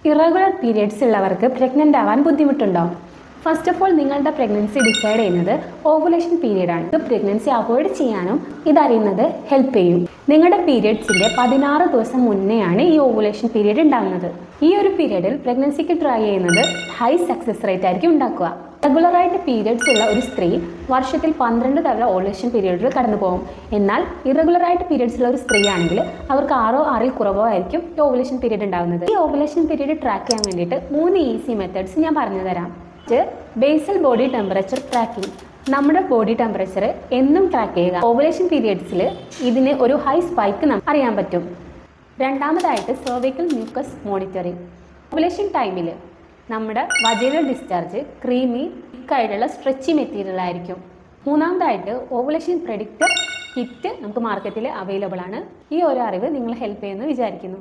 Irregular periods ഉള്ളവർക്ക് pregnant ആവാൻ ബുദ്ധിമുട്ടുണ്ടോ? ഫസ്റ്റ് ഓഫ് ഓൾ നിങ്ങളുടെ പ്രഗ്നൻസി ഡിസൈഡ് ചെയ്യുന്നത് ഓവുലേഷൻ പീരീഡ് ആണ്. ഇത് പ്രഗ്നൻസി അവോയ്ഡ് ചെയ്യാനും ഇതറിയുന്നത് ഹെൽപ്പ് ചെയ്യും. നിങ്ങളുടെ പീരിയഡ്സിന്റെ 16 ദിവസം മുന്നെയാണ് ഈ ഓവുലേഷൻ പീരീഡ് ഉണ്ടാകുന്നത്. ഈ ഒരു പീരീഡിൽ പ്രഗ്നൻസിക്ക് ട്രൈ ചെയ്യുന്നത് ഹൈ സക്സസ് റേറ്റ് ആയിരിക്കും ഉണ്ടാക്കുക. റെഗുലറായിട്ട് പീരിയഡ്സ് ഉള്ള ഒരു സ്ത്രീ വർഷത്തിൽ 12 തവണ ഓവുലേഷൻ പീരീഡിൽ കടന്നു പോകും. എന്നാൽ ഇറഗുലറായിട്ട് പീരിയഡ്സ് ഉള്ള ഒരു സ്ത്രീ ആണെങ്കിൽ അവർക്ക് 6 കുറവോ ആയിരിക്കും ഈ ഓവുലേഷൻ പീരീഡ് ഉണ്ടാകുന്നത്. ഈ ഓവുലേഷൻ പീരീഡ് ട്രാക്ക് ചെയ്യാൻ വേണ്ടിയിട്ട് 3 ഈസി മെത്തേഡ്സ് ഞാൻ പറഞ്ഞു തരാം. Basal body temperature tracking. നമ്മുടെ ബോഡി ടെമ്പറേച്ചർ എന്നും ട്രാക്ക് ചെയ്യുക. ഓവുലേഷൻ പീരിയഡ്സിൽ ഇതിന് ഒരു ഹൈ സ്പൈക്ക് നമുക്ക് അറിയാൻ പറ്റും. രണ്ടാമതായിട്ട് സെർവിക്കൽ മ്യൂക്കസ് മോണിറ്ററിംഗ്. ഓവുലേഷൻ ടൈമിൽ നമ്മുടെ വജൈനൽ ഡിസ്ചാർജ് ക്രീമി തിക്കായിട്ടുള്ള സ്ട്രെച്ചി മെറ്റീരിയൽ ആയിരിക്കും. മൂന്നാമതായിട്ട് ഓവുലേഷൻ പ്രെഡിക്റ്റർ കിറ്റ് നമുക്ക് മാർക്കറ്റിൽ അവൈലബിൾ ആണ്. ഈ ഒരു അറിവ് നിങ്ങളെ ഹെൽപ്പ് ചെയ്യുമെന്ന് വിചാരിക്കുന്നു.